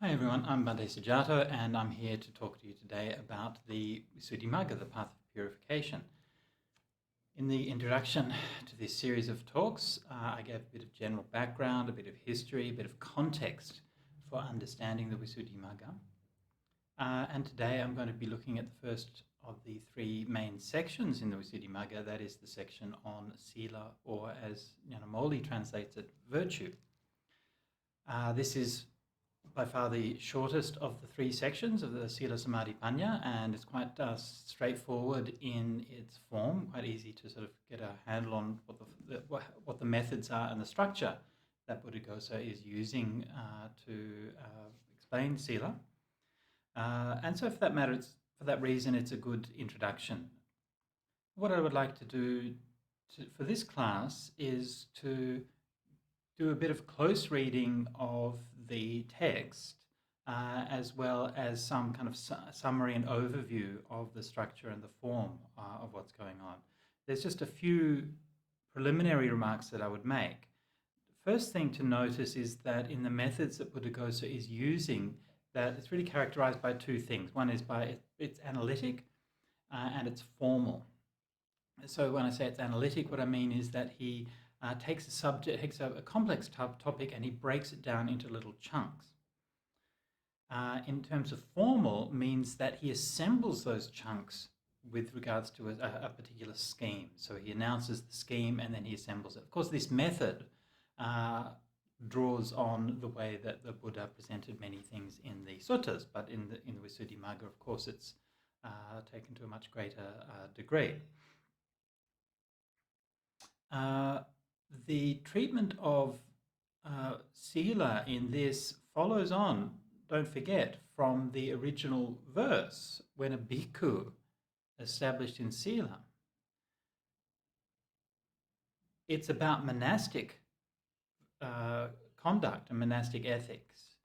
Hi everyone, I'm Bhante Sujato and I'm here to talk to you today about the Visuddhimagga, the path of purification. In the introduction to this series of talks, I gave a bit of general background, a bit of history, a bit of context for understanding the Visuddhimagga. And today I'm going to be looking at the first of the three main sections in the Visuddhimagga, that is the section on sīla, or as Molly translates it, virtue. This is by far the shortest of the three sections of the Sīla Samadhi Panya, and it's quite straightforward in its form, quite easy to sort of get a handle on what the methods are and the structure that Buddhaghosa is using to explain Sīla. And so for that reason, it's a good introduction. What I would like to do for this class is to do a bit of close reading of the text, as well as some kind of summary and overview of the structure and the form of what's going on. There's just a few preliminary remarks that I would make. The first thing to notice is that in the methods that Buddhaghosa is using, that it's really characterized by two things. One is by it's analytic and it's formal. So when I say it's analytic, what I mean is that he takes a complex topic and he breaks it down into little chunks. In terms of formal, means that he assembles those chunks with regards to a particular scheme. So he announces the scheme and then he assembles it. Of course, this method draws on the way that the Buddha presented many things in the suttas, but in the Visuddhimagga, of course, it's taken to a much greater degree. The treatment of sīla in this follows on, don't forget, from the original verse when a bhikkhu established in sīla. It's about monastic conduct and monastic ethics.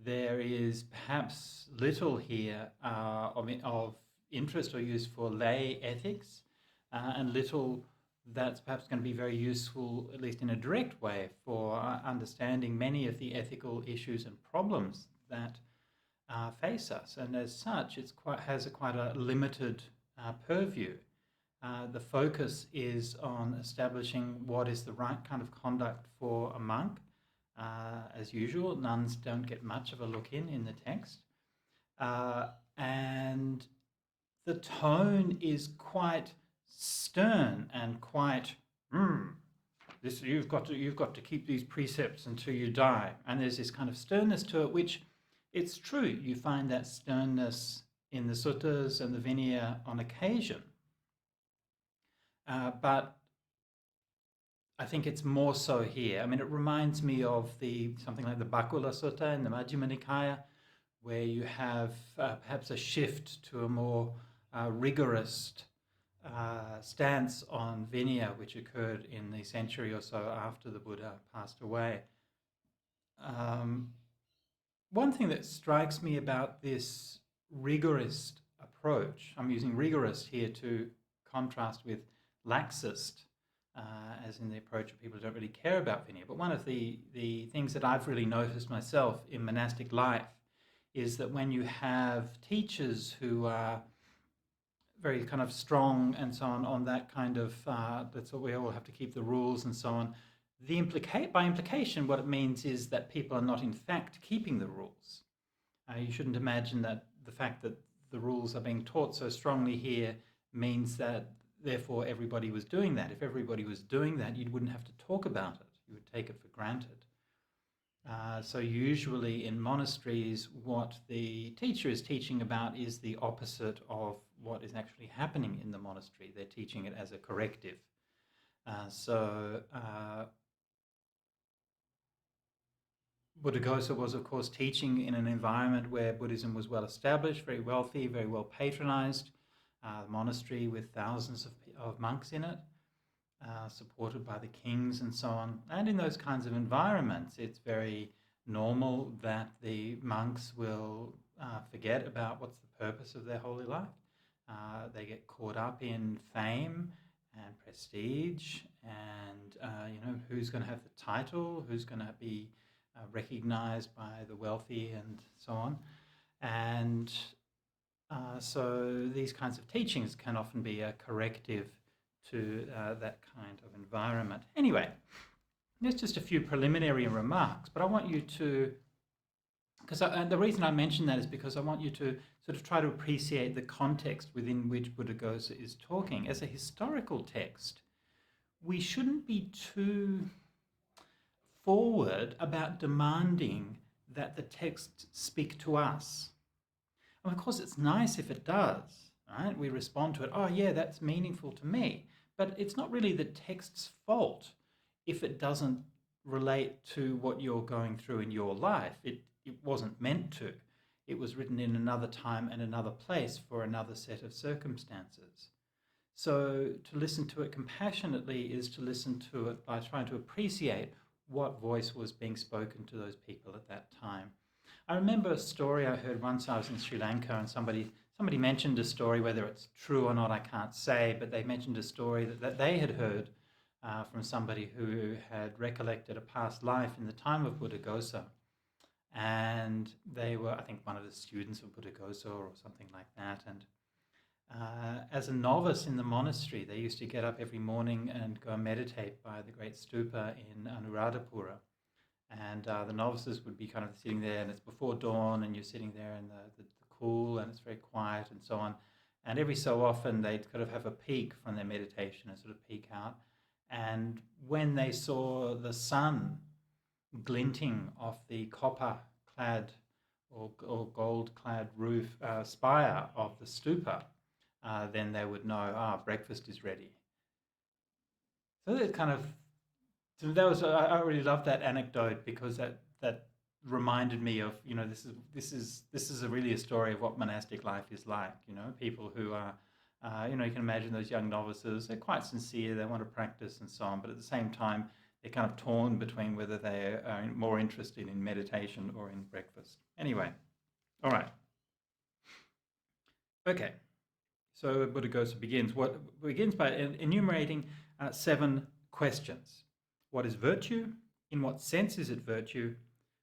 There is perhaps little here of interest or use for lay ethics, and little that's perhaps going to be very useful, at least in a direct way, for understanding many of the ethical issues and problems that face us. And as such, it has quite a limited purview. The focus is on establishing what is the right kind of conduct for a monk. As usual, nuns don't get much of a look in the text. And the tone is quite stern and quite you've got to keep these precepts until you die, and there's this kind of sternness to it, which it's true, you find that sternness in the suttas and the Vinaya on occasion, but I think it's more so here. I mean, it reminds me of something like the Bakula Sutta in the Majjhima Nikaya, where you have perhaps a shift to a more rigorous stance on Vinaya, which occurred in the century or so after the Buddha passed away. One thing that strikes me about this rigorous approach, I'm using rigorous here to contrast with laxist, as in the approach of people who don't really care about Vinaya. But one of the things that I've really noticed myself in monastic life is that when you have teachers who are very kind of strong and so on that kind of, that's what we all have to keep the rules and so on. By implication, what it means is that people are not in fact keeping the rules. You shouldn't imagine that the fact that the rules are being taught so strongly here means that therefore everybody was doing that. If everybody was doing that, you wouldn't have to talk about it. You would take it for granted. So usually in monasteries, what the teacher is teaching about is the opposite of what is actually happening in the monastery. They're teaching it as a corrective. Buddhaghosa was, of course, teaching in an environment where Buddhism was well established, very wealthy, very well patronized, monastery with thousands of monks in it, supported by the kings and so on. And in those kinds of environments, it's very normal that the monks will forget about what's the purpose of their holy life. They get caught up in fame and prestige and, who's going to have the title, who's going to be recognized by the wealthy and so on. And so these kinds of teachings can often be a corrective to that kind of environment. Anyway, there's just a few preliminary remarks, but I want you to, the reason I mention that is because I want you to sort of try to appreciate the context within which Buddhaghosa is talking. As a historical text, we shouldn't be too forward about demanding that the text speak to us. And of course, it's nice if it does, right? We respond to it, oh yeah, that's meaningful to me. But it's not really the text's fault if it doesn't relate to what you're going through in your life. It wasn't meant to. It was written in another time and another place for another set of circumstances. So to listen to it compassionately is to listen to it by trying to appreciate what voice was being spoken to those people at that time. I remember a story I heard once. I was in Sri Lanka, and somebody mentioned a story, whether it's true or not I can't say, but they mentioned a story that they had heard from somebody who had recollected a past life in the time of Buddhaghosa. And they were, I think, one of the students of Buddhaghosa or something like that. And as a novice in the monastery, they used to get up every morning and go and meditate by the great stupa in Anuradhapura. And the novices would be kind of sitting there, and it's before dawn, and you're sitting there in the cool, and it's very quiet and so on. And every so often, they'd kind of have a peek from their meditation and sort of peek out. And when they saw the sun glinting off the copper-clad or gold-clad roof spire of the stupa, then they would know, breakfast is ready. So that kind of, that was, I really love that anecdote, because that reminded me of, this is really a story of what monastic life is like. People who are, you can imagine those young novices. They're quite sincere. They want to practice and so on, but at the same time, they're kind of torn between whether they are more interested in meditation or in breakfast. Anyway, all right. Okay, so Buddhaghosa begins by enumerating 7 questions. What is virtue? In what sense is it virtue?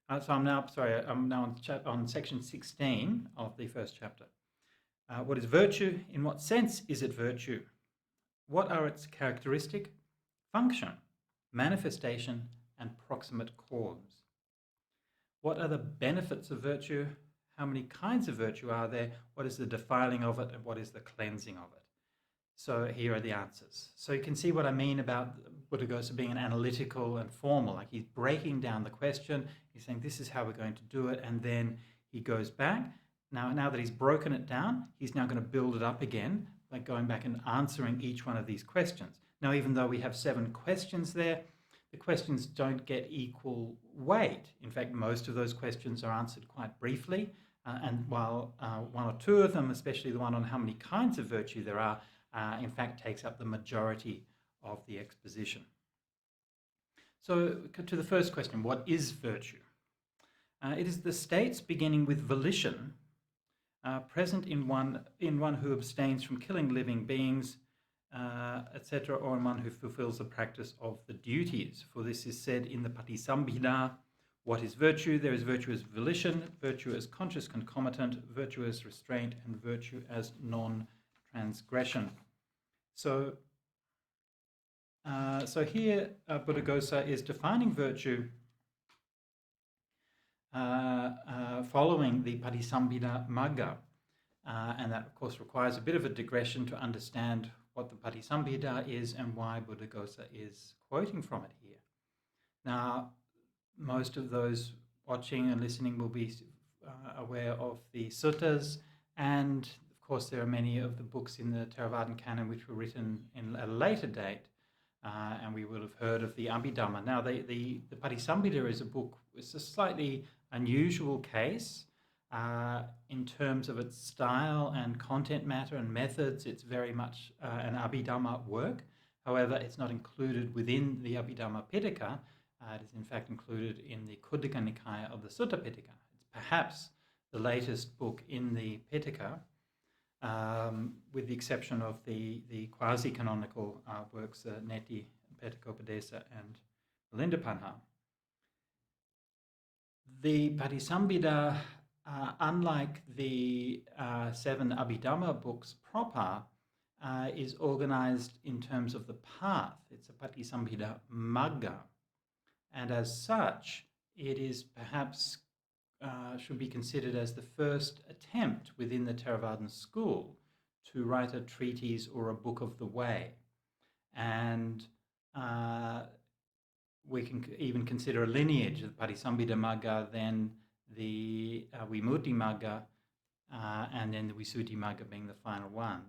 I'm now on section 16 of the first chapter. What is virtue? In what sense is it virtue? What are its characteristic, function, manifestation, and proximate cause? What are the benefits of virtue? How many kinds of virtue are there? What is the defiling of it, and what is the cleansing of it? So here are the answers. So you can see what I mean about Buddhaghosa being an analytical and formal. Like, he's breaking down the question. He's saying, this is how we're going to do it. And then he goes back. Now that he's broken it down, he's now going to build it up again by going back and answering each one of these questions. Now, even though we have 7 questions there, the questions don't get equal weight. In fact, most of those questions are answered quite briefly. And while 1 or 2 of them, especially the one on how many kinds of virtue there are, in fact takes up the majority of the exposition. So to the first question, what is virtue? It is the states beginning with volition, present in one who abstains from killing living beings, etc., or in one who fulfills the practice of the duties. For this is said in the Patisambhida. What is virtue? There is virtue as volition, virtue as conscious concomitant, virtue as restraint, and virtue as non-transgression. So here Buddhaghosa is defining virtue following the Visuddhimagga, and that of course requires a bit of a digression to understand what the Visuddhimagga is and why Buddhaghosa is quoting from it here. Now, most of those watching and listening will be aware of the suttas, and of course there are many of the books in the Theravadan canon which were written at a later date, and we will have heard of the Abhidhamma. Now, the Patisambhida is a book. It's a slightly unusual case in terms of its style and content matter and methods. It's very much an Abhidhamma work. However, it's not included within the Abhidhamma Pitaka. It is in fact included in the Khuddaka Nikaya of the Sutta Pitaka. It's perhaps the latest book in the Pitaka, with the exception of the quasi-canonical works, Neti, Petaka Upadesa, and Milindapanha. The Patisambhida, unlike the 7 Abhidhamma books proper, is organized in terms of the path. It's a Patisambhida Magga. And as such, it is perhaps should be considered as the first attempt within the Theravadan school to write a treatise or a book of the way. And we can even consider a lineage of the Patisambhidamagga, then the Vimuttimagga, and then the Visuddhimagga being the final one.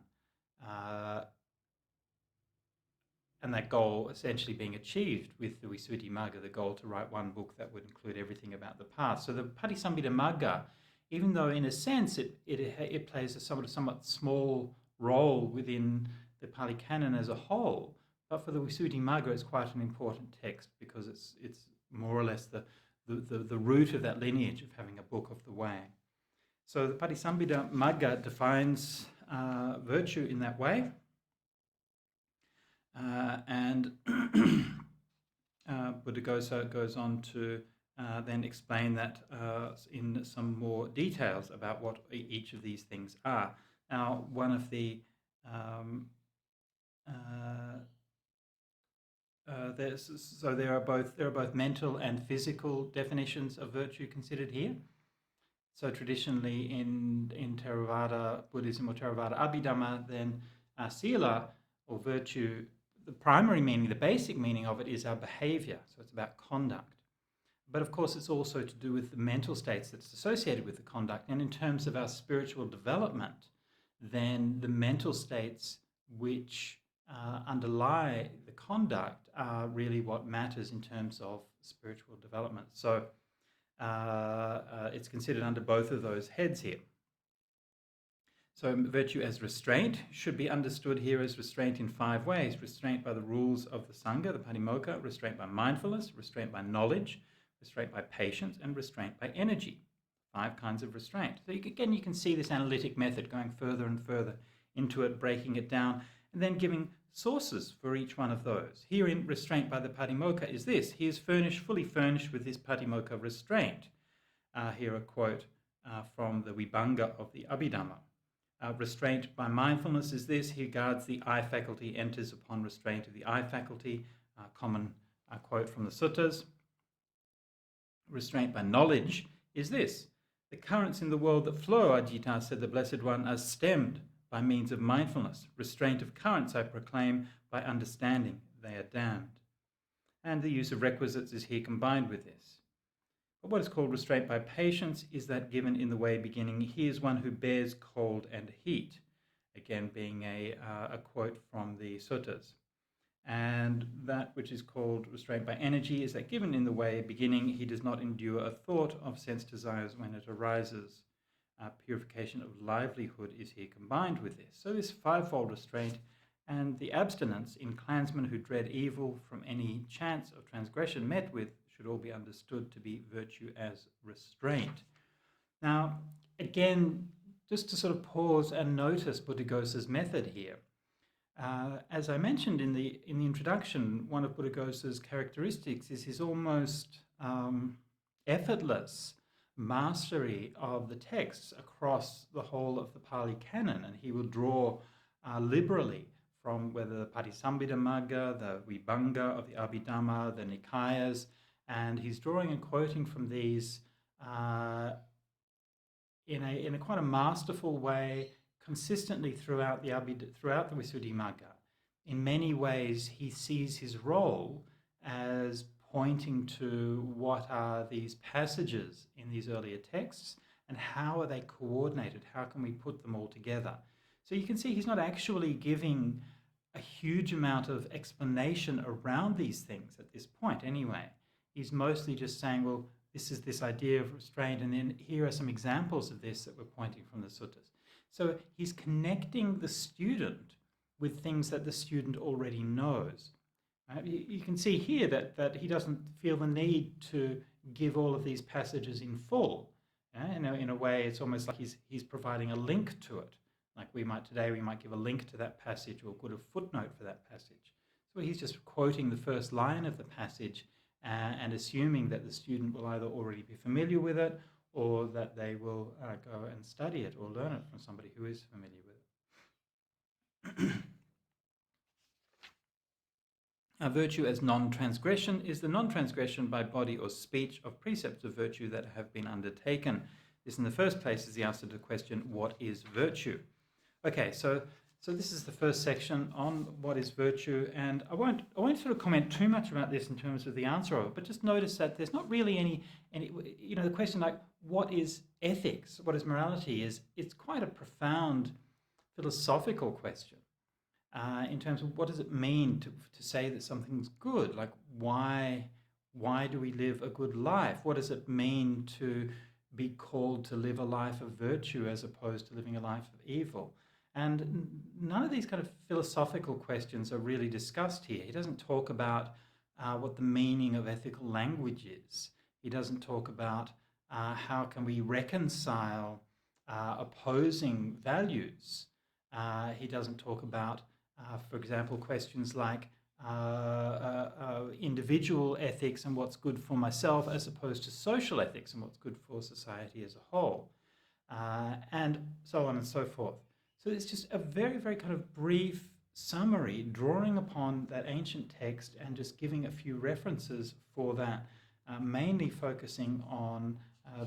And that goal essentially being achieved with the Visuddhimagga, the goal to write one book that would include everything about the path. So the Patisambhidamagga, even though in a sense it plays a somewhat small role within the Pali Canon as a whole, but for the Visuddhimagga it's quite an important text because it's more or less the root of that lineage of having a book of the way. So the Patisambhidamagga defines virtue in that way. And Buddhaghosa goes on to then explain that in some more details about what each of these things are. Now, one of the there are both mental and physical definitions of virtue considered here. So traditionally in Theravada Buddhism or Theravada Abhidhamma, then sīla or virtue, the primary meaning, the basic meaning of it is our behavior. So it's about conduct. But of course, it's also to do with the mental states that's associated with the conduct. And in terms of our spiritual development, then the mental states which underlie the conduct are really what matters in terms of spiritual development. So it's considered under both of those heads here. So virtue as restraint should be understood here as restraint in 5 ways. Restraint by the rules of the Sangha, the Patimokkha, restraint by mindfulness, restraint by knowledge, restraint by patience, and restraint by energy. 5 kinds of restraint. So again, you can see this analytic method going further and further into it, breaking it down, and then giving sources for each one of those. Here in restraint by the Patimokkha is this. He is fully furnished with this Patimokkha restraint. Here a quote from the Vibhanga of the Abhidhamma. Restraint by mindfulness is this. He guards the eye faculty, enters upon restraint of the eye faculty. Common quote from the suttas. Restraint by knowledge is this. The currents in the world that flow, Ajita, said the Blessed One, are stemmed by means of mindfulness. Restraint of currents, I proclaim, by understanding they are damned. And the use of requisites is here combined with this. But what is called restraint by patience is that given in the way beginning, he is one who bears cold and heat. Again, being a quote from the suttas. And that which is called restraint by energy is that given in the way beginning, he does not endure a thought of sense desires when it arises. Purification of livelihood is here combined with this. So this 5-fold restraint and the abstinence in clansmen who dread evil from any chance of transgression met with should all be understood to be virtue as restraint. Now, again, just to sort of pause and notice Buddhaghosa's method here. As I mentioned in the introduction, one of Buddhaghosa's characteristics is his almost effortless mastery of the texts across the whole of the Pali Canon, and he will draw liberally from whether the Patisambhidamagga, the Vibhanga of the Abhidhamma, the Nikayas, and he's drawing and quoting from these in a quite a masterful way, consistently throughout the Visuddhimagga. In many ways, he sees his role as pointing to what are these passages in these earlier texts and how are they coordinated? How can we put them all together? So you can see he's not actually giving a huge amount of explanation around these things at this point anyway. He's mostly just saying, well, this is this idea of restraint, and then here are some examples of this that we're pointing from the suttas. So he's connecting the student with things that the student already knows. Right? You can see here that he doesn't feel the need to give all of these passages in full. In a way, it's almost like he's providing a link to it. Like we might give a link to that passage or put a footnote for that passage. So he's just quoting the first line of the passage and assuming that the student will either already be familiar with it or that they will go and study it or learn it from somebody who is familiar with it. Virtue as non-transgression is the non-transgression by body or speech of precepts of virtue that have been undertaken. This in the first place is the answer to the question, what is virtue? Okay, so this is the first section on what is virtue, and I won't sort of comment too much about this in terms of the answer of it, but just notice that there's not really any the question like what is ethics, what is morality, it's quite a profound philosophical question. In terms of what does it mean to say that something's good? Like why do we live a good life? What does it mean to be called to live a life of virtue as opposed to living a life of evil? And none of these kind of philosophical questions are really discussed here. He doesn't talk about what the meaning of ethical language is. He doesn't talk about how can we reconcile opposing values. He doesn't talk about for example, questions like individual ethics and what's good for myself as opposed to social ethics and what's good for society as a whole, and so on and so forth. So it's just a very, very kind of brief summary drawing upon that ancient text and just giving a few references for that, mainly focusing on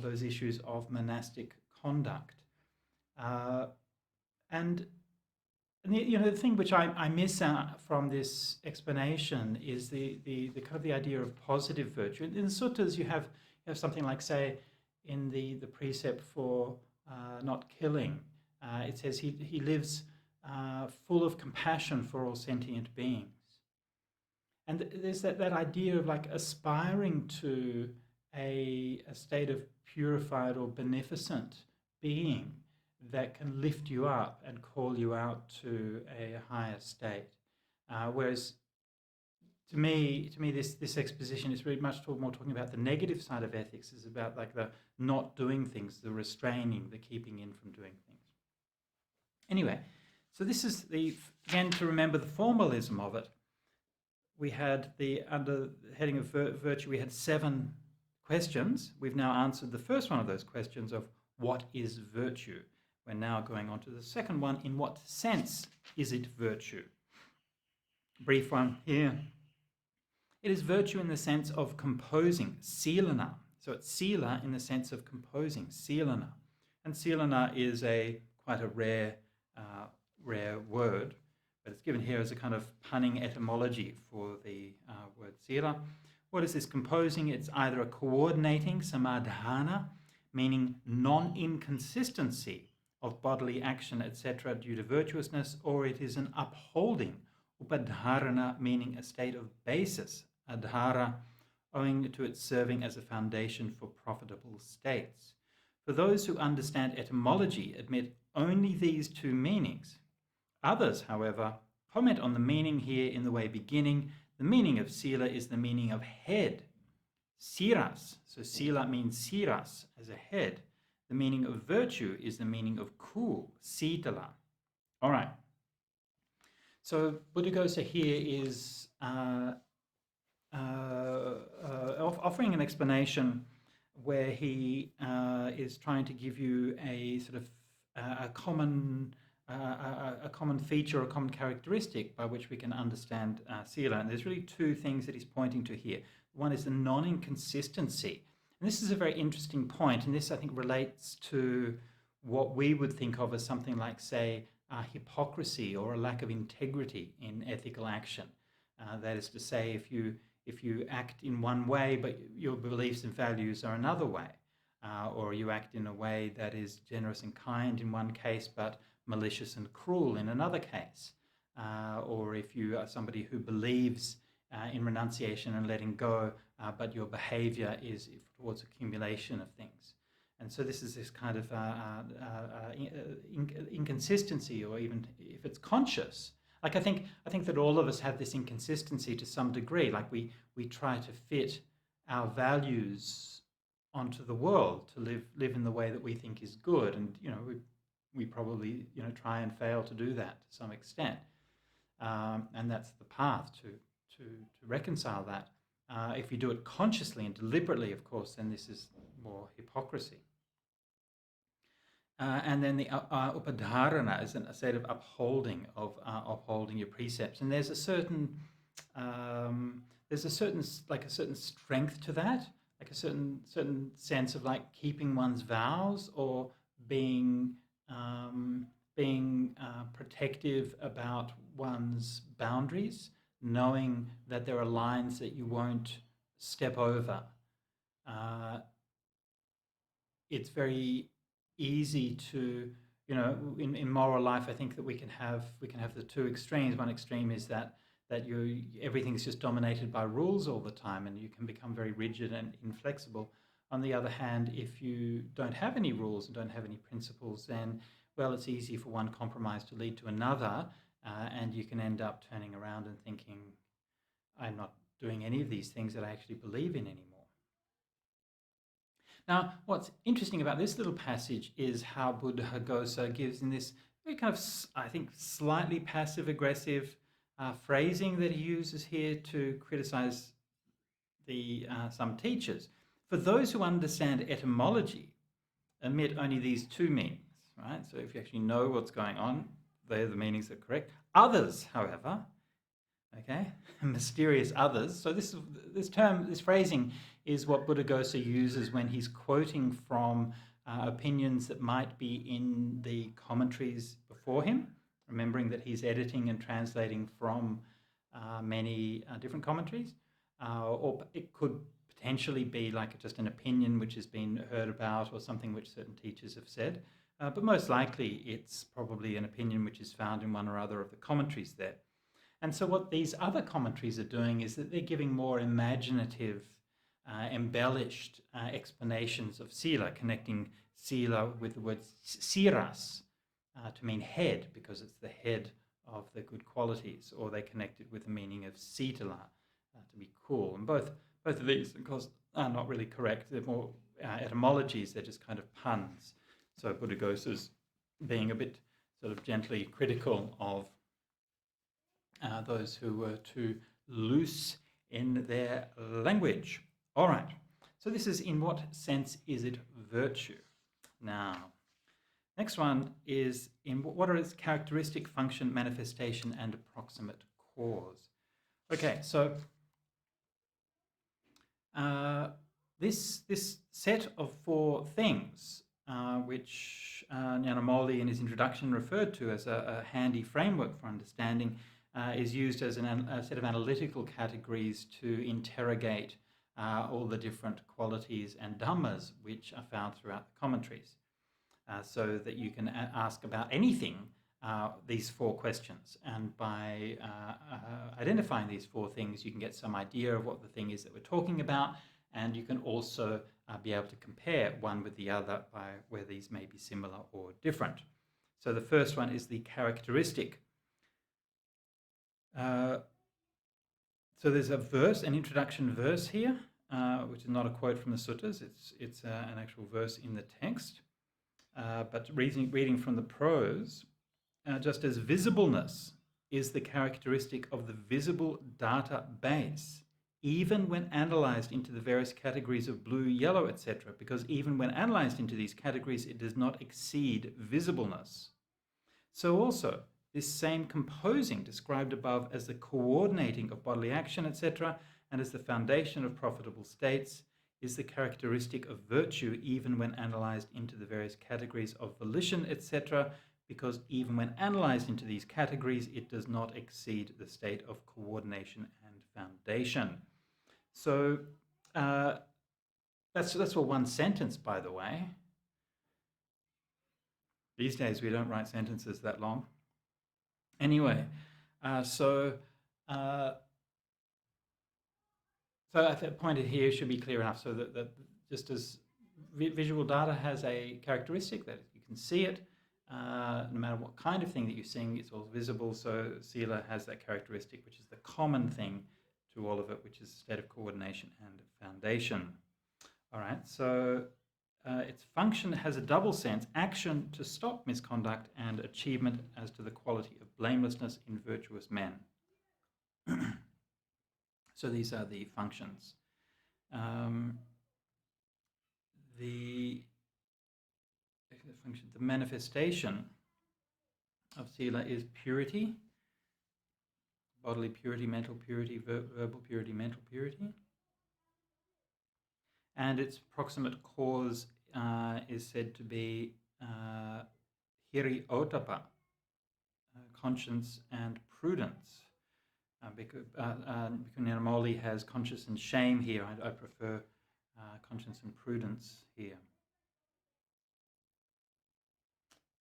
those issues of monastic conduct. And the thing which I miss out from this explanation is the kind of the idea of positive virtue. In the suttas, you have something like, say, in the precept for not killing, it says he lives full of compassion for all sentient beings. And there's that idea of like aspiring to a state of purified or beneficent being that can lift you up and call you out to a higher state. Whereas to me, this exposition is very much more talking about the negative side of ethics, is about like the not doing things, the restraining, the keeping in from doing things. Anyway, so this is again, to remember the formalism of it, we had under the heading of virtue, we had 7 questions. We've now answered the first one of those questions of what is virtue. We're now going on to the second one. In what sense is it virtue? Brief one here. It is virtue in the sense of composing, sīla. So it's sīla in the sense of composing, sīla. And sīla is quite a rare word, but it's given here as a kind of punning etymology for the word sīla. What is this composing? It's either a coordinating, samadhana, meaning non-inconsistency of bodily action, etc., due to virtuousness, or it is an upholding, upadharana, meaning a state of basis, adhara, owing to its serving as a foundation for profitable states. For those who understand etymology, admit only these 2 meanings. Others, however, comment on the meaning here in the way beginning. The meaning of sīla is the meaning of head, siras. So sīla means siras, as a head. The meaning of virtue is the meaning of cool, sītala. All right. So Buddhaghosa here is offering an explanation where he is trying to give you a sort of a common feature, a common characteristic by which we can understand sīla. And there's really 2 things that he's pointing to here. One is the non-inconsistency. And this is a very interesting point, and this, I think, relates to what we would think of as something like, say, hypocrisy or a lack of integrity in ethical action. That is to say, if you act in one way, but your beliefs and values are another way, or you act in a way that is generous and kind in one case, but malicious and cruel in another case, or if you are somebody who believes in renunciation and letting go, but your behavior is towards accumulation of things. And so this is this kind of inconsistency, or even if it's conscious. Like I think that all of us have this inconsistency to some degree. Like we try to fit our values onto the world to live in the way that we think is good, and we probably try and fail to do that to some extent, and that's the path to reconcile that. If you do it consciously and deliberately, of course, then this is more hypocrisy. And then the upadharana is a state of upholding your precepts, and there's a certain strength to that, like a certain sense of like keeping one's vows or being protective about one's boundaries, knowing that there are lines that you won't step over. It's very easy to, in moral life, I think that we can have the two extremes. One extreme is that everything's just dominated by rules all the time, and you can become very rigid and inflexible. On the other hand, if you don't have any rules and don't have any principles, then, well, it's easy for one compromise to lead to another, and you can end up turning around and thinking, I'm not doing any of these things that I actually believe in anymore. Now, what's interesting about this little passage is how Buddhaghosa gives in this very kind of, I think, slightly passive-aggressive phrasing that he uses here to criticize some teachers. For those who understand etymology, admit only these two meanings, right? So if you actually know what's going on, they're the meanings that are correct. Others, however, okay, mysterious others. So this phrasing is what Buddhaghosa uses when he's quoting from opinions that might be in the commentaries before him, remembering that he's editing and translating from many different commentaries, or it could potentially be like just an opinion which has been heard about or something which certain teachers have said, but most likely it's probably an opinion which is found in one or other of the commentaries there. And so what these other commentaries are doing is that they're giving more imaginative, embellished explanations of sīla, connecting sīla with the word siras to mean head, because it's the head of the good qualities, or they connect it with the meaning of sītala, to be cool. And both of these, of course, are not really correct. They're more etymologies, they're just kind of puns. So Buddhaghosa's being a bit sort of gently critical of those who were too loose in their language. All right, so this is in what sense is it virtue? Now, next one is in what are its characteristic, function, manifestation, and approximate cause? Okay, so this set of four things, which Nyanamoli in his introduction referred to as a handy framework for understanding, is used as a set of analytical categories to interrogate all the different qualities and dhammas which are found throughout the commentaries, so that you can ask about anything, these four questions. And by identifying these four things, you can get some idea of what the thing is that we're talking about, and you can also be able to compare one with the other by where these may be similar or different. So the first one is the characteristic. So there's a verse, an introduction verse here, which is not a quote from the suttas. It's an actual verse in the text. But reading from the prose, just as visibleness is the characteristic of the visible data base, even when analyzed into the various categories of blue, yellow, etc., because even when analyzed into these categories, it does not exceed visibleness. So also, this same composing described above as the coordinating of bodily action, etc., and as the foundation of profitable states, is the characteristic of virtue even when analyzed into the various categories of volition, etc., because even when analyzed into these categories, it does not exceed the state of coordination and foundation. So that's for one sentence, by the way. These days we don't write sentences that long. Anyway, so I think pointed here should be clear enough, so that just as visual data has a characteristic that you can see it, no matter what kind of thing that you're seeing, it's all visible. So sīla has that characteristic, which is the common thing to all of it, which is a state of coordination and foundation. All right, so its function has a double sense: action to stop misconduct, and achievement as to the quality of blamelessness in virtuous men. So these are the functions. The manifestation of sīla is purity, bodily purity, mental purity, verbal purity, mental purity. And its proximate cause is said to be hiri otapa, conscience and prudence. Because Nyanamoli has conscience and shame here. I prefer conscience and prudence here.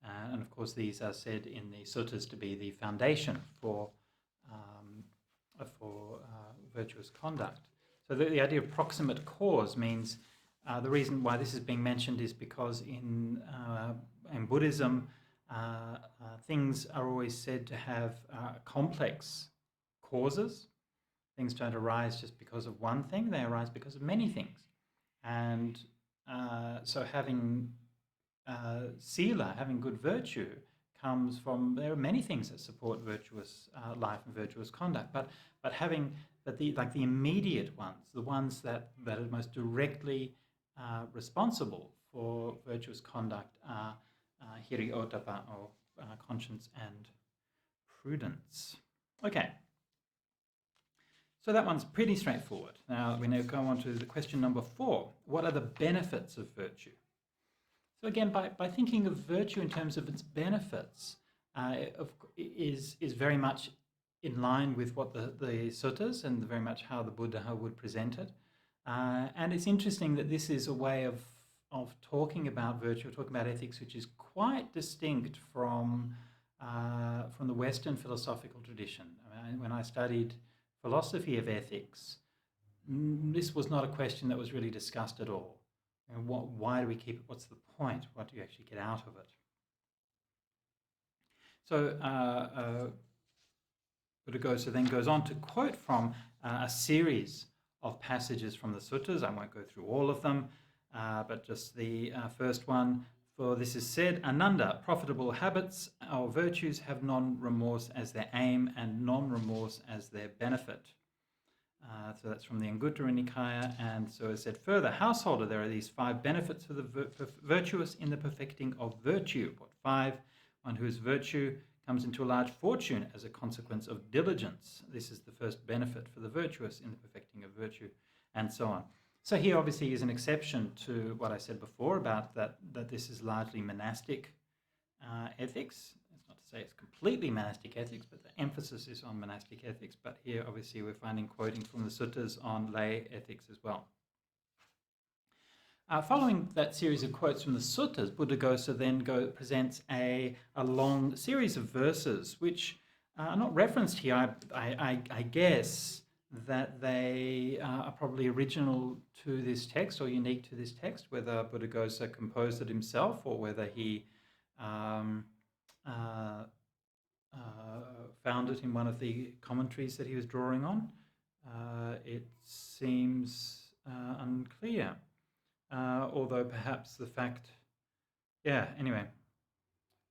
And of course, these are said in the suttas to be the foundation for virtuous conduct. So the idea of proximate cause means the reason why this is being mentioned is because in Buddhism, things are always said to have complex causes. Things don't arise just because of one thing, they arise because of many things. And so having sīla, having good virtue, comes from, there are many things that support virtuous life and virtuous conduct, but the immediate ones, the ones that are most directly responsible for virtuous conduct are hiri otapa, or conscience and prudence. Okay. So that one's pretty straightforward. Now we now go on to the question number 4. What are the benefits of virtue? So again, by thinking of virtue in terms of its benefits, is very much in line with what the suttas and very much how the Buddha would present it. And it's interesting that this is a way of talking about virtue, talking about ethics, which is quite distinct from the Western philosophical tradition. I mean, when I studied philosophy of ethics, this was not a question that was really discussed at all. And why do we keep it? What's the point? What do you actually get out of it? So Buddha then goes on to quote from a series of passages from the suttas. I won't go through all of them, but just the first one. For this is said, Ananda, profitable habits or virtues have non-remorse as their aim and non-remorse as their benefit. So that's from the Anguttara Nikaya. And so it's said further, householder, there are these 5 benefits for the virtuous in the perfecting of virtue. What 5? One whose virtue comes into a large fortune as a consequence of diligence. This is the first benefit for the virtuous in the perfecting of virtue, and so on. So here obviously is an exception to what I said before about that this is largely monastic ethics. It's not to say it's completely monastic ethics, but the emphasis is on monastic ethics. But here obviously we're finding quoting from the suttas on lay ethics as well. Following that series of quotes from the suttas, Buddhaghosa then presents a long series of verses which are not referenced here. I guess that they are probably original to this text or unique to this text, whether Buddhaghosa composed it himself or whether he found it in one of the commentaries that he was drawing on. It seems unclear. Although perhaps the fact, anyway.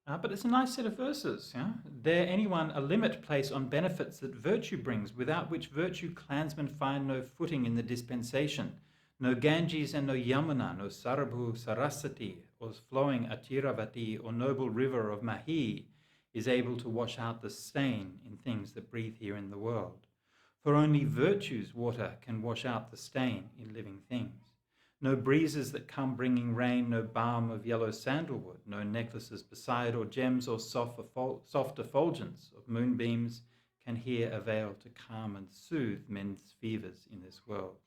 But it's a nice set of verses. Yeah? Dare anyone a limit place on benefits that virtue brings, without which virtue clansmen find no footing in the dispensation. No Ganges and no Yamuna, no Sarabhu Saraswati, or flowing Atiravati, or noble river of Mahi, is able to wash out the stain in things that breathe here in the world. For only virtue's water can wash out the stain in living things. No breezes that come bringing rain, no balm of yellow sandalwood, no necklaces beside or gems or soft effulgence of moonbeams can here avail to calm and soothe men's fevers in this world.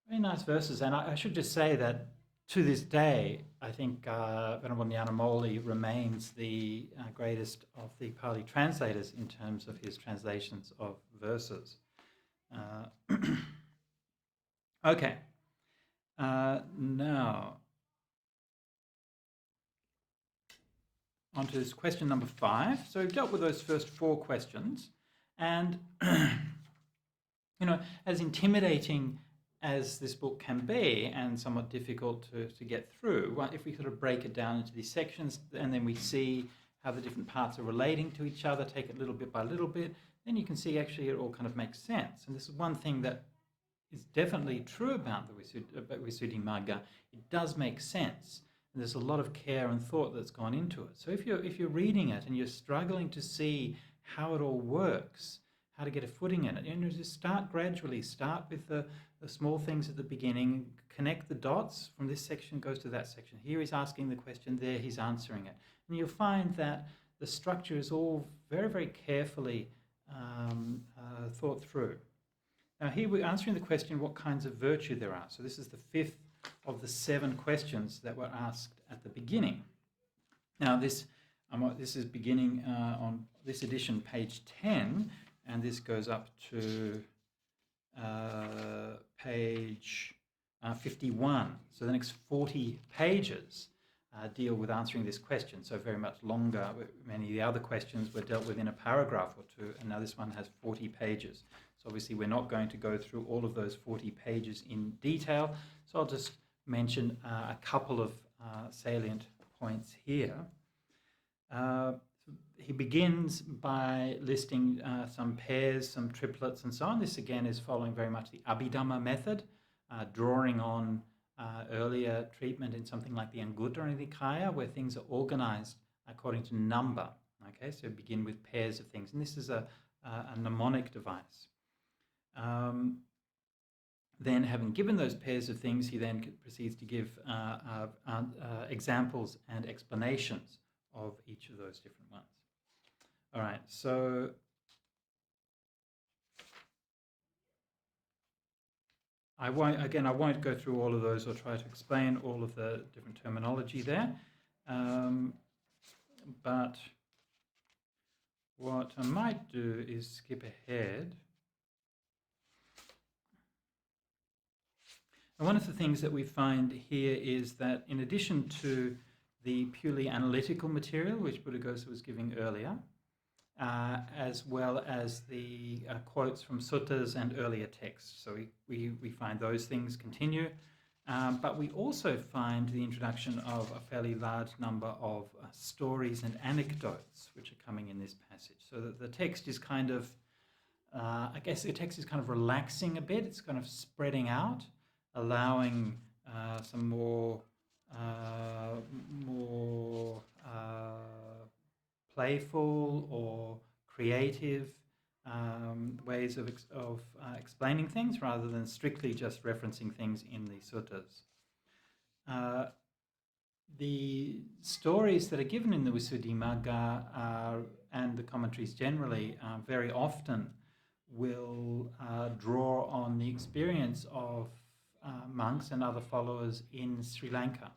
Very nice verses, and I should just say that to this day, I think Venerable Nyanamoli remains the greatest of the Pali translators in terms of his translations of verses. Okay, now on to this question number 5. So we've dealt with those first 4 questions, and as intimidating as this book can be and somewhat difficult to get through, if we sort of break it down into these sections and then we see how the different parts are relating to each other, take it little bit by little bit, then you can see actually it all kind of makes sense. And this is one thing that is definitely true about the Visuddhimagga. It does make sense. And there's a lot of care and thought that's gone into it. So if you're reading it and you're struggling to see how it all works, how to get a footing in it, just start gradually. Start with the small things at the beginning, connect the dots. From this section goes to that section. Here he's asking the question, there he's answering it. And you'll find that the structure is all very, very carefully thought through. Now here we're answering the question what kinds of virtue there are. So this is the fifth of the 7 questions that were asked at the beginning. Now this is beginning on this edition, page 10, and this goes up to page 51. So the next 40 pages deal with answering this question. So very much longer. Many of the other questions were dealt with in a paragraph or two, and now this one has 40 pages. So obviously we're not going to go through all of those 40 pages in detail. So I'll just mention a couple of salient points here. He begins by listing some pairs, some triplets and so on. This again is following very much the Abhidhamma method, drawing on earlier treatment in something like the Anguttara Nikaya, where things are organized according to number. Okay, so begin with pairs of things. And this is a mnemonic device. Then, having given those pairs of things, he then proceeds to give examples and explanations of each of those different ones. All right, so I won't go through all of those or try to explain all of the different terminology there. But what I might do is skip ahead. And one of the things that we find here is that in addition to the purely analytical material, which Buddhaghosa was giving earlier, as well as the quotes from suttas and earlier texts. So we find those things continue, but we also find the introduction of a fairly large number of stories and anecdotes which are coming in this passage. So that the text is kind of, I guess the text is kind of relaxing a bit, it's kind of spreading out, allowing some more playful or creative ways of explaining things rather than strictly just referencing things in the suttas. The stories that are given in the Visuddhimagga and the commentaries generally very often will draw on the experience of monks and other followers in Sri Lanka.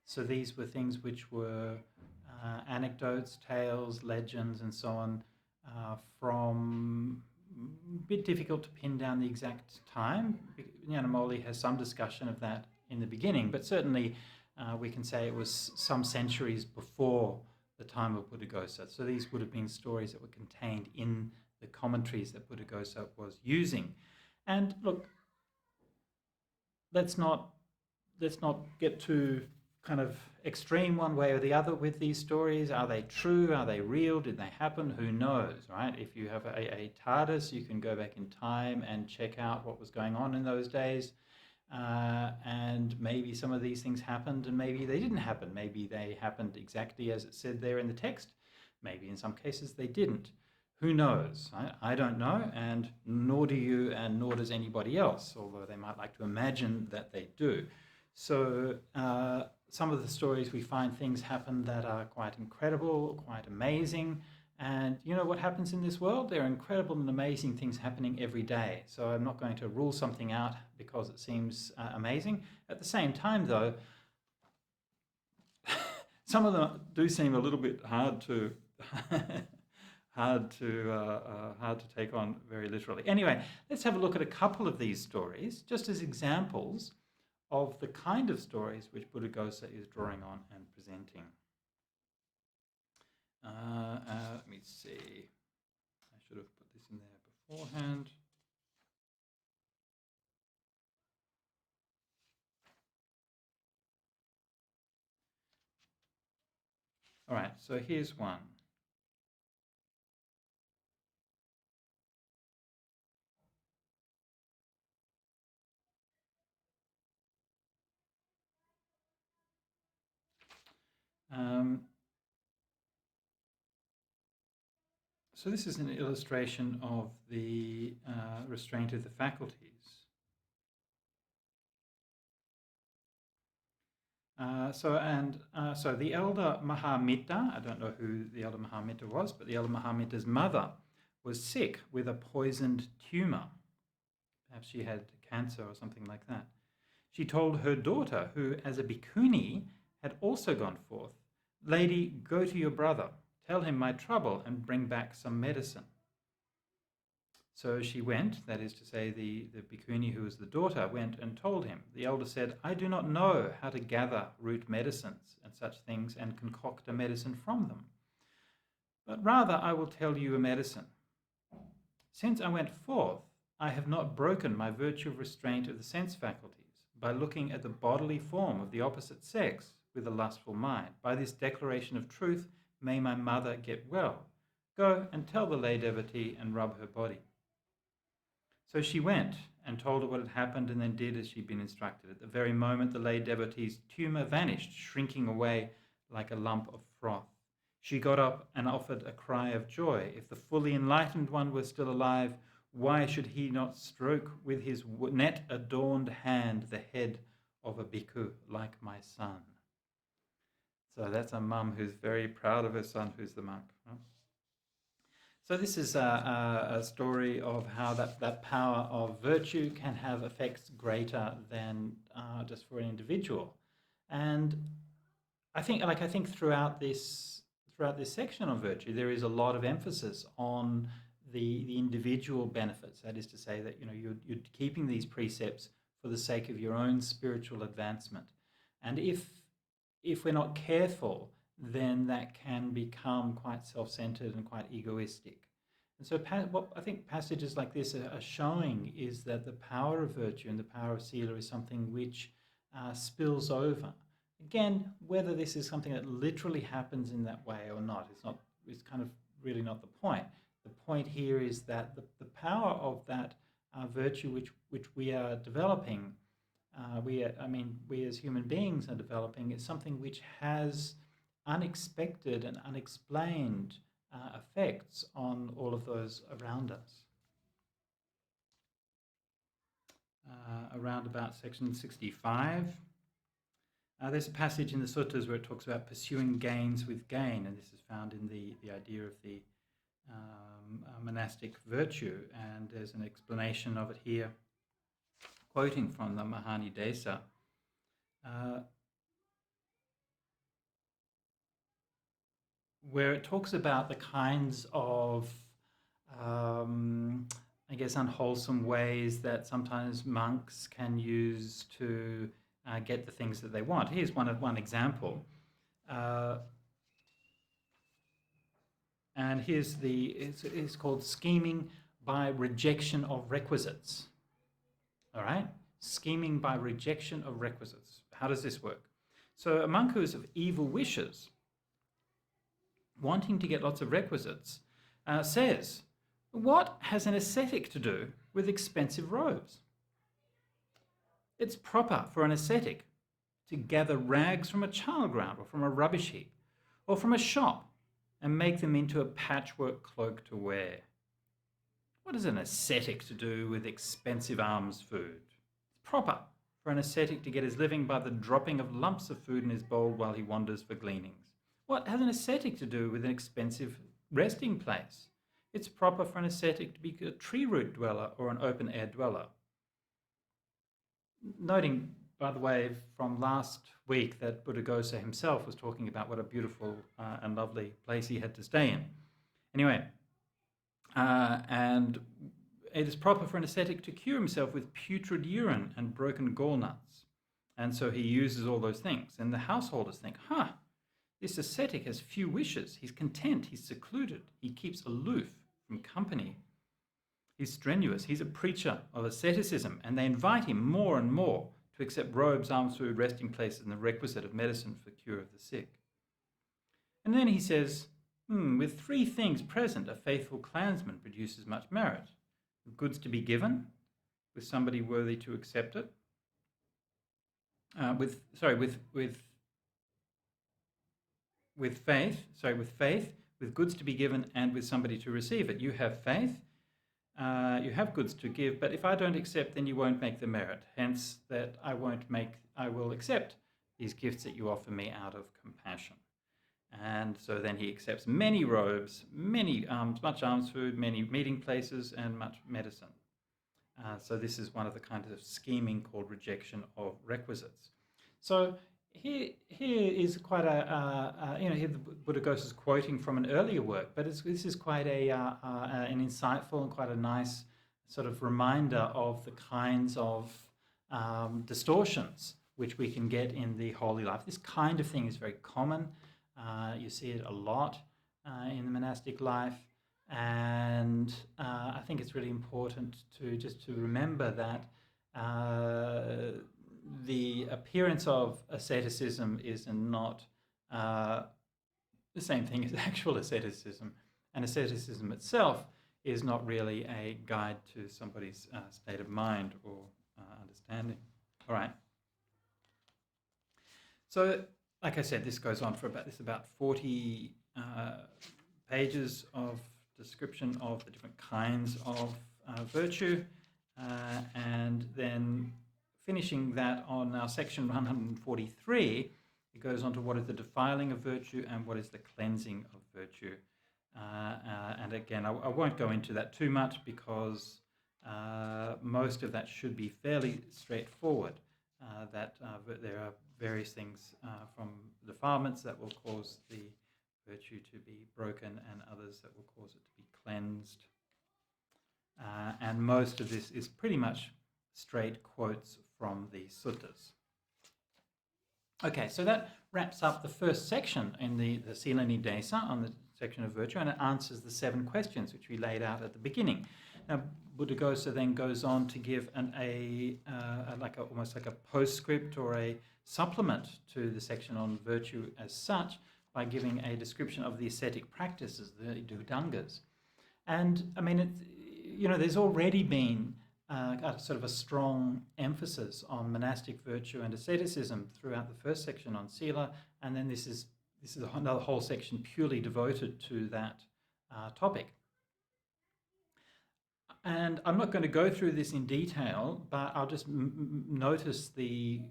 So these were things which were anecdotes, tales, legends, and so on, from a bit difficult to pin down the exact time. Nyanamoli has some discussion of that in the beginning, but certainly we can say it was some centuries before the time of Buddhaghosa. So these would have been stories that were contained in the commentaries that Buddhaghosa was using. And look, let's not get too kind of extreme one way or the other with these stories. Are they true? Are they real? Did they happen? Who knows, right? If you have a TARDIS, you can go back in time and check out what was going on in those days. And maybe some of these things happened and maybe they didn't happen. Maybe they happened exactly as it said there in the text. Maybe in some cases they didn't. Who knows? I don't know, and nor do you, and nor does anybody else, although they might like to imagine that they do. So some of the stories we find things happen that are quite incredible, quite amazing. And you know what happens in this world? There are incredible and amazing things happening every day. So I'm not going to rule something out because it seems amazing. At the same time, though, some of them do seem a little bit hard to take on very literally. Anyway, let's have a look at a couple of these stories, just as examples of the kind of stories which Buddhaghosa is drawing on and presenting. Let me see. I should have put this in there beforehand. All right, so here's one. Um, so this is an illustration of the restraint of the faculties. So the elder Mahamitta, I don't know who the elder Mahamitta was, but the elder Mahamitta's mother was sick with a poisoned tumor. Perhaps she had cancer or something like that. She told her daughter, who as a bhikkhuni had also gone forth, "Lady, go to your brother, tell him my trouble and bring back some medicine." So she went, that is to say, the bhikkhuni who was the daughter went and told him. The elder said, "I do not know how to gather root medicines and such things and concoct a medicine from them. But rather I will tell you a medicine. Since I went forth, I have not broken my virtue of restraint of the sense faculties by looking at the bodily form of the opposite sex with a lustful mind. By this declaration of truth, may my mother get well. Go and tell the lay devotee and rub her body." So she went and told her what had happened and then did as she'd been instructed. At the very moment, the lay devotee's tumor vanished, shrinking away like a lump of froth. She got up and offered a cry of joy. If the fully enlightened one were still alive, why should he not stroke with his net-adorned hand the head of a bhikkhu like my son? So that's a mum who's very proud of her son who's the monk. Right? So this is a story of how that power of virtue can have effects greater than just for an individual. And I think throughout this section on virtue, there is a lot of emphasis on the individual benefits. That is to say that you're keeping these precepts for the sake of your own spiritual advancement. And if we're not careful, then that can become quite self-centered and quite egoistic. And so what I think passages like this are showing is that the power of virtue and the power of sīla is something which spills over. Again, whether this is something that literally happens in that way or not, it's kind of really not the point. The point here is that the power of that virtue which we are developing, we as human beings are developing, is something which has unexpected and unexplained effects on all of those around us. Around about section 65, there's a passage in the suttas where it talks about pursuing gains with gain, and this is found in the idea of the monastic virtue, and there's an explanation of it here, quoting from the Mahani Desa. Where it talks about the kinds of, unwholesome ways that sometimes monks can use to get the things that they want. Here's one example. And it's called scheming by rejection of requisites. All right? Scheming by rejection of requisites. How does this work? So a monk who is of evil wishes, wanting to get lots of requisites, says, "What has an ascetic to do with expensive robes? It's proper for an ascetic to gather rags from a charnel ground or from a rubbish heap or from a shop and make them into a patchwork cloak to wear. What has an ascetic to do with expensive alms food? It's proper for an ascetic to get his living by the dropping of lumps of food in his bowl while he wanders for gleanings. What has an ascetic to do with an expensive resting place? It's proper for an ascetic to be a tree root dweller or an open air dweller." Noting, by the way, from last week that Buddhaghosa himself was talking about what a beautiful and lovely place he had to stay in. Anyway, and it is proper for an ascetic to cure himself with putrid urine and broken gallnuts. And so he uses all those things. And the householders think, this ascetic has few wishes. He's content. He's secluded. He keeps aloof from company. He's strenuous. He's a preacher of asceticism. And they invite him more and more to accept robes, alms food, resting places, and the requisite of medicine for cure of the sick. And then he says, with three things present, a faithful clansman produces much merit. With goods to be given, with somebody worthy to accept it, with with faith, with goods to be given and with somebody to receive it. You have faith, you have goods to give, but if I don't accept, then you won't make the merit. Hence, that I will accept these gifts that you offer me out of compassion. And so then he accepts many robes, many much alms food, many meeting places, and much medicine. So this is one of the kinds of scheming called rejection of requisites. So here is quite here the Buddhaghosa is quoting from an earlier work, but this is quite an insightful and quite a nice sort of reminder of the kinds of distortions which we can get in the holy life. This kind of thing is very common. You see it a lot in the monastic life. And I think it's really important to remember that the appearance of asceticism is not the same thing as actual asceticism, and asceticism itself is not really a guide to somebody's state of mind or understanding. All right. So, like I said, this goes on for about 40 pages of description of the different kinds of virtue, and then finishing that on our section 143, it goes on to what is the defiling of virtue and what is the cleansing of virtue. And again, I won't go into that too much because most of that should be fairly straightforward, that there are various things from defilements that will cause the virtue to be broken and others that will cause it to be cleansed. And most of this is pretty much straight quotes from the suttas. Okay, so that wraps up the first section in the Sīla Nidesa on the section of virtue, and it answers the 7 questions which we laid out at the beginning. Now, Buddhaghosa then goes on to give almost like a postscript or a supplement to the section on virtue as such, by giving a description of the ascetic practices, the Visuddhimaggas. And I mean, there's already been sort of a strong emphasis on monastic virtue and asceticism throughout the first section on sīla, and then this is another whole section purely devoted to that topic. And I'm not going to go through this in detail, but I'll just notice the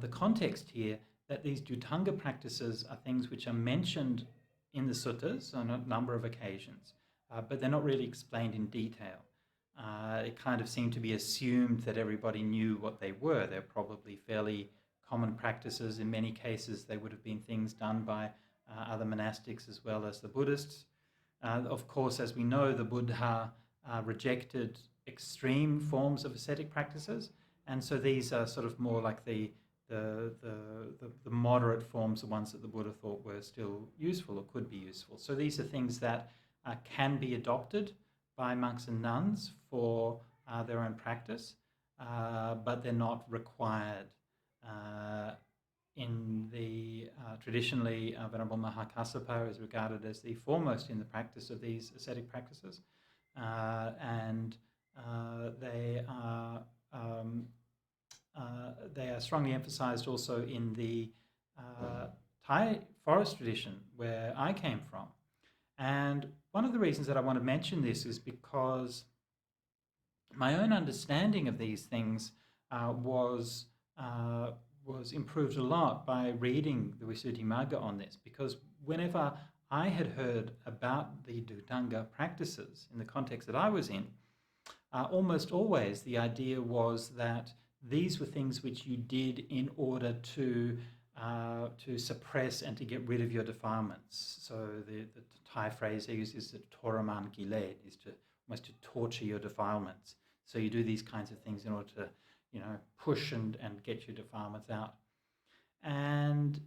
context here, that these Visuddhimagga practices are things which are mentioned in the suttas on a number of occasions, but they're not really explained in detail. It kind of seemed to be assumed that everybody knew what they were. They're probably fairly common practices. In many cases, they would have been things done by other monastics as well as the Buddhists. Of course, as we know, the Buddha rejected extreme forms of ascetic practices, and so these are sort of more like the moderate forms, the ones that the Buddha thought were still useful or could be useful. So these are things that can be adopted by monks and nuns for their own practice, but they're not required. In the traditionally, Venerable Mahakassapa is regarded as the foremost in the practice of these ascetic practices, and they are strongly emphasized also in the Thai forest tradition where I came from. And one of the reasons that I want to mention this is because my own understanding of these things was improved a lot by reading the Visuddhimagga on this, because whenever I had heard about the Visuddhimagga practices in the context that I was in, almost always the idea was that these were things which you did in order to suppress and to get rid of your defilements. So the Thai phrase they use is the toraman kilet, is almost to torture your defilements. So you do these kinds of things in order to, push and get your defilements out. And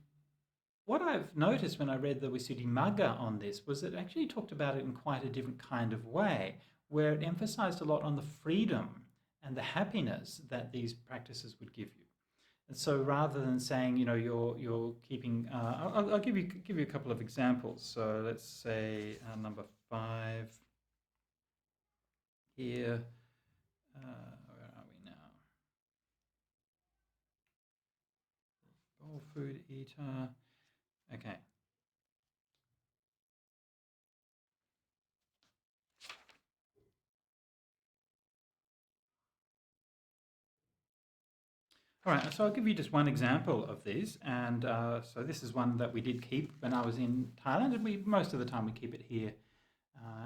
what I've noticed when I read the Visuddhimagga on this was that it actually talked about it in quite a different kind of way, where it emphasized a lot on the freedom and the happiness that these practices would give you. And so rather than saying, you're keeping, I'll give you a couple of examples. So let's say number 5 here. Where are we now? Bowl food eater. Okay. All right, so I'll give you just one example of these, and so this is one that we did keep when I was in Thailand, and most of the time we keep it here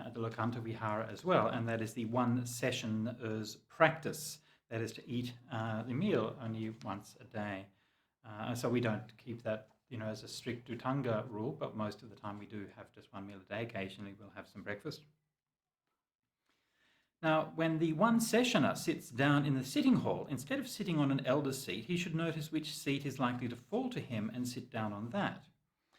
at the Lokanta Vihara as well, and that is the one session as practice, that is to eat the meal only once a day. So we don't keep that, as a strict Dhutanga rule, but most of the time we do have just one meal a day. Occasionally we'll have some breakfast. Now, when the one sessioner sits down in the sitting hall, instead of sitting on an elder's seat, he should notice which seat is likely to fall to him and sit down on that.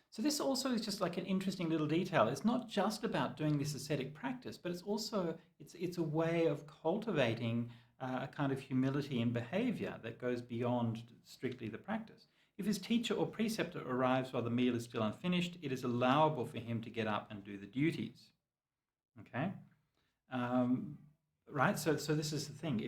So this also is just like an interesting little detail. It's not just about doing this ascetic practice, but it's also, it's a way of cultivating a kind of humility in behavior that goes beyond strictly the practice. If his teacher or preceptor arrives while the meal is still unfinished, it is allowable for him to get up and do the duties. Okay? Right? So this is the thing.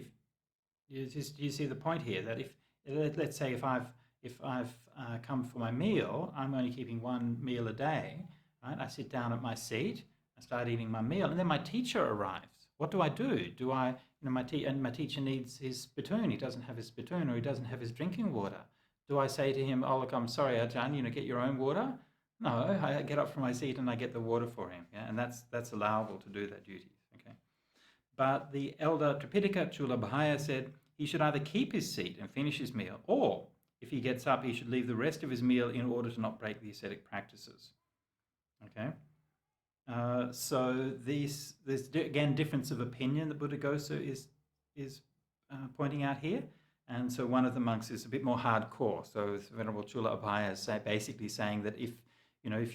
If you see the point here, that let's say if I've come for my meal, I'm only keeping one meal a day, right? I sit down at my seat, I start eating my meal, and then my teacher arrives. What do? My teacher needs his spittoon. He doesn't have his spittoon, or he doesn't have his drinking water. Do I say to him, "Oh, look, I'm sorry, Ajahn, get your own water"? No, I get up from my seat and I get the water for him, yeah? And that's allowable to do that duty, okay? But the elder Tripitaka Chulabhaya said he should either keep his seat and finish his meal, or if he gets up, he should leave the rest of his meal in order to not break the ascetic practices. Okay? So there's again difference of opinion that Buddhaghosa is pointing out here. And so one of the monks is a bit more hardcore. So Venerable Chula Abhaya is basically saying that if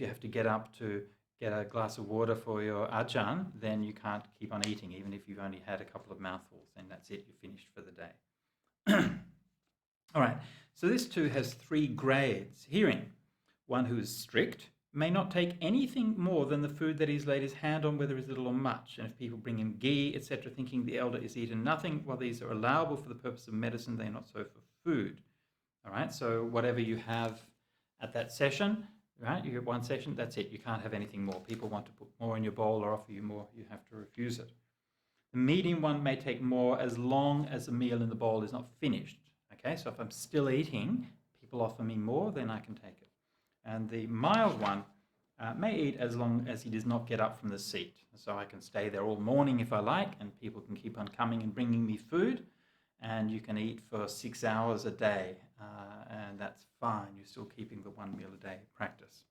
you have to get up to get a glass of water for your ajahn, then you can't keep on eating, even if you've only had a couple of mouthfuls. Then that's it, you're finished for the day. All right, so this too has 3 grades. Hearing, one who is strict may not take anything more than the food that he's laid his hand on, whether it's little or much. And if people bring him ghee, etc., thinking the elder is eaten nothing, while these are allowable for the purpose of medicine, they are not so for food. All right, so whatever you have at that session, right, you get one session, that's it. You can't have anything more. People want to put more in your bowl or offer you more, you have to refuse it. The medium one may take more as long as the meal in the bowl is not finished. Okay, so if I'm still eating, people offer me more, then I can take it. And the mild one may eat as long as he does not get up from the seat. So I can stay there all morning if I like, and people can keep on coming and bringing me food, and you can eat for 6 hours a day, and that's fine. You're still keeping the one meal a day practice.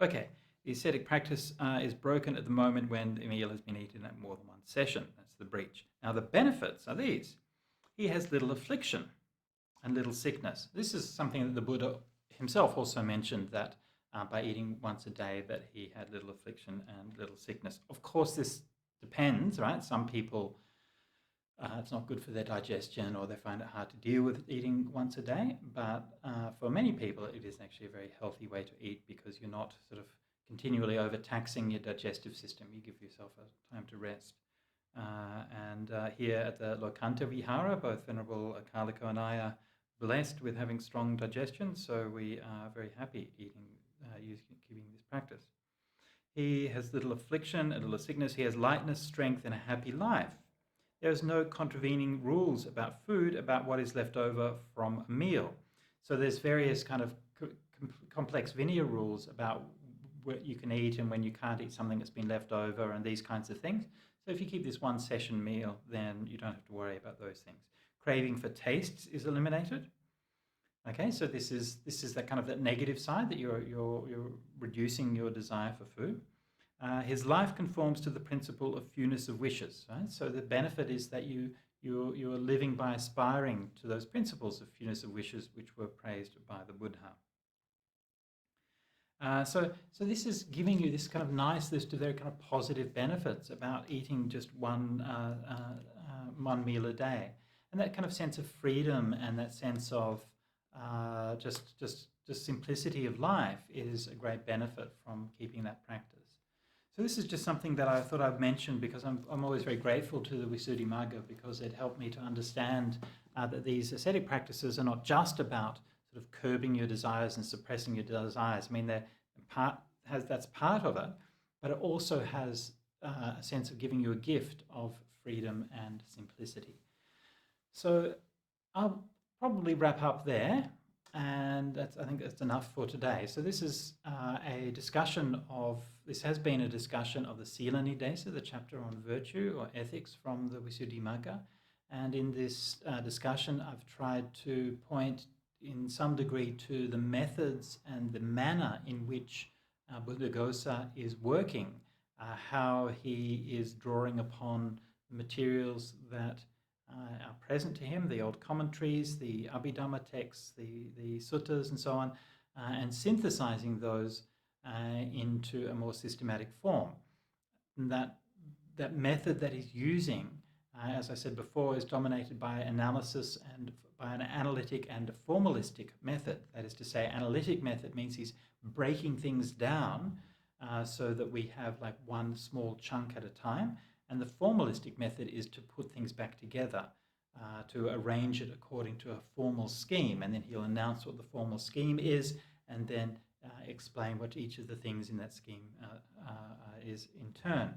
Okay, the ascetic practice is broken at the moment when the meal has been eaten at more than one session. That's the breach. Now the benefits are these. He has little affliction and little sickness. This is something that the Buddha himself also mentioned, that by eating once a day that he had little affliction and little sickness. Of course, this depends, right? Some people, it's not good for their digestion, or they find it hard to deal with eating once a day. But for many people, it is actually a very healthy way to eat, because you're not sort of continually overtaxing your digestive system. You give yourself a time to rest. And here at the Lokanta Vihara, both Venerable Akaliko and I are blessed with having strong digestion, so we are very happy keeping this practice. He has little affliction, a little sickness. He has lightness, strength, and a happy life. There is no contravening rules about food, about what is left over from a meal. So there's various kind of complex Vinaya rules about what you can eat and when you can't eat something that's been left over, and these kinds of things. So if you keep this one session meal, then you don't have to worry about those things. Craving for tastes is eliminated. Okay, so this is that kind of that negative side, that you're reducing your desire for food. His life conforms to the principle of fewness of wishes. Right? So the benefit is that you're living by aspiring to those principles of fewness of wishes, which were praised by the Buddha. So this is giving you this kind of nice list of very kind of positive benefits about eating just one meal a day, and that kind of sense of freedom and that sense of just simplicity of life is a great benefit from keeping that practice. So this is just something that I thought I'd mention, because I'm always very grateful to the Visuddhimagga, because it helped me to understand that these ascetic practices are not just about sort sort of curbing your desires and suppressing your desires. I mean, that's part of it, but it also has a sense of giving you a gift of freedom and simplicity. So I'll probably wrap up there, and I think that's enough for today. So this is this has been a discussion of the Sīla Nidesa, the chapter on virtue or ethics from the Visuddhimagga. And in this discussion, I've tried to point in some degree to the methods and the manner in which Buddhaghosa is working, how he is drawing upon materials that are present to him, the old commentaries, the Abhidhamma texts, the suttas and so on, and synthesizing those into a more systematic form. And that method that he's using, as I said before, is dominated by analysis and by an analytic and a formalistic method. That is to say, analytic method means he's breaking things down so that we have like one small chunk at a time. And the formalistic method is to put things back together, to arrange it according to a formal scheme. And then he'll announce what the formal scheme is and then explain what each of the things in that scheme is in turn.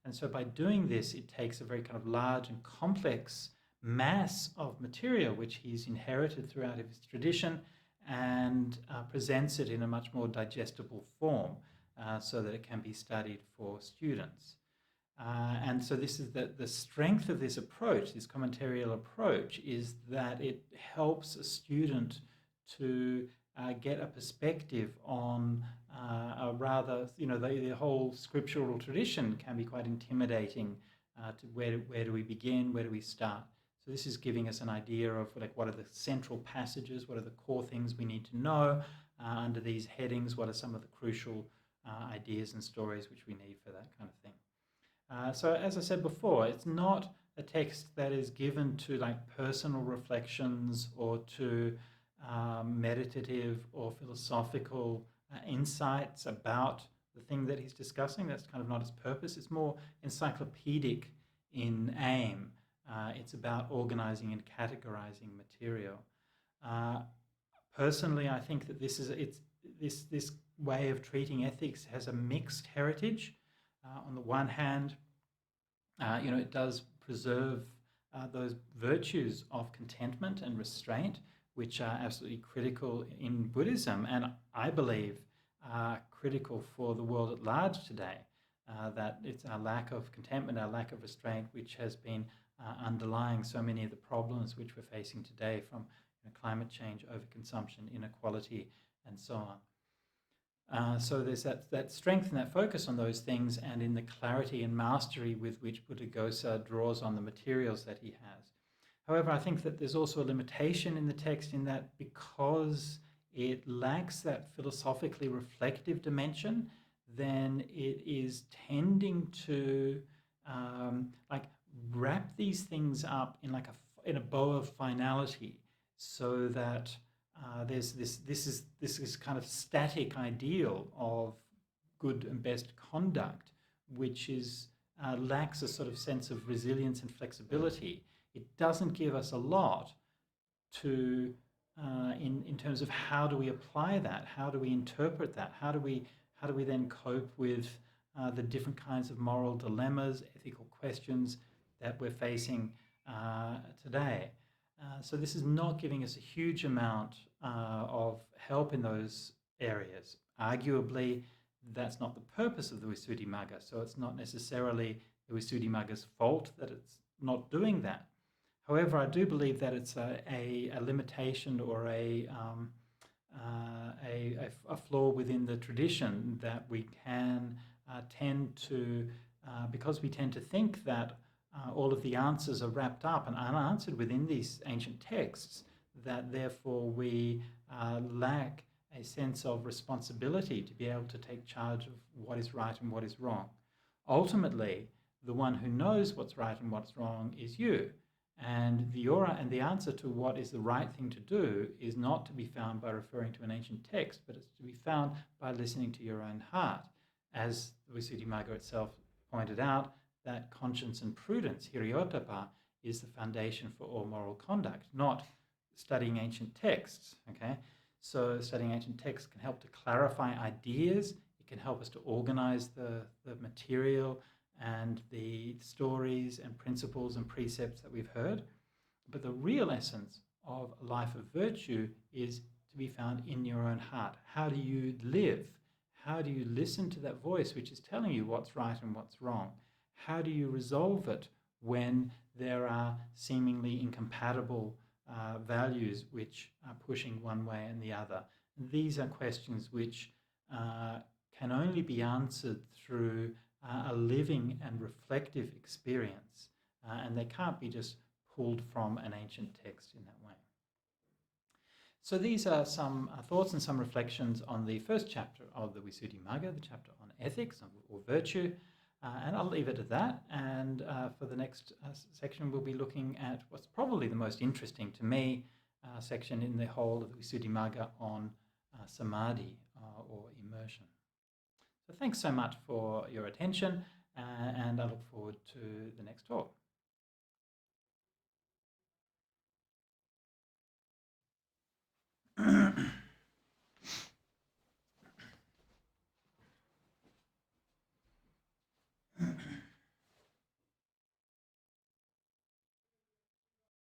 And so by doing this, it takes a very kind of large and complex mass of material which he's inherited throughout his tradition and presents it in a much more digestible form so that it can be studied for students. And so this is the strength of this approach, this commentarial approach, is that it helps a student to get a perspective on a rather, the whole scriptural tradition can be quite intimidating to where do we begin, where do we start. So this is giving us an idea of like what are the central passages, what are the core things we need to know under these headings, what are some of the crucial ideas and stories which we need for that kind of thing. So as I said before, it's not a text that is given to like personal reflections or to meditative or philosophical insights about the thing that he's discussing. That's kind of not his purpose. It's more encyclopedic in aim. It's about organizing and categorizing material. Personally, I think that this way of treating ethics has a mixed heritage. On the one hand, it does preserve those virtues of contentment and restraint, which are absolutely critical in Buddhism, and I believe are critical for the world at large today. That it's our lack of contentment, our lack of restraint, which has been underlying so many of the problems which we're facing today, from climate change, overconsumption, inequality, and so on. So there's that strength and that focus on those things, and in the clarity and mastery with which Buddhaghosa draws on the materials that he has. However, I think that there's also a limitation in the text in that because it lacks that philosophically reflective dimension, then it is tending to wrap these things up in a bow of finality, so that there's this kind of static ideal of good and best conduct, which lacks a sort of sense of resilience and flexibility. It doesn't give us a lot to in terms of how do we apply that, how do we interpret that, how do we then cope with the different kinds of moral dilemmas, ethical questions that we're facing today. So this is not giving us a huge amount of help in those areas. Arguably, that's not the purpose of the Visuddhimagga, so it's not necessarily the Visuddhimagga's fault that it's not doing that. However, I do believe that it's a limitation or a flaw within the tradition that we can tend to, because we tend to think that all of the answers are wrapped up and unanswered within these ancient texts, that therefore we lack a sense of responsibility to be able to take charge of what is right and what is wrong. Ultimately, the one who knows what's right and what's wrong is you. And the answer to what is the right thing to do is not to be found by referring to an ancient text, but it's to be found by listening to your own heart. As the Visuddhimagga itself pointed out, that conscience and prudence, hiriyottappa, is the foundation for all moral conduct, not studying ancient texts, okay? So studying ancient texts can help to clarify ideas. It can help us to organize the material and the stories and principles and precepts that we've heard. But the real essence of a life of virtue is to be found in your own heart. How do you live? How do you listen to that voice which is telling you what's right and what's wrong? How do you resolve it when there are seemingly incompatible values which are pushing one way and the other? These are questions which can only be answered through a living and reflective experience, and they can't be just pulled from an ancient text in that way. So these are some thoughts and some reflections on the first chapter of the Visuddhimagga, the chapter on ethics or virtue, and I'll leave it at that. And for the next section, we'll be looking at what's probably the most interesting to me section in the whole of the Visuddhimagga on samadhi or immersion. So thanks so much for your attention, and I look forward to the next talk.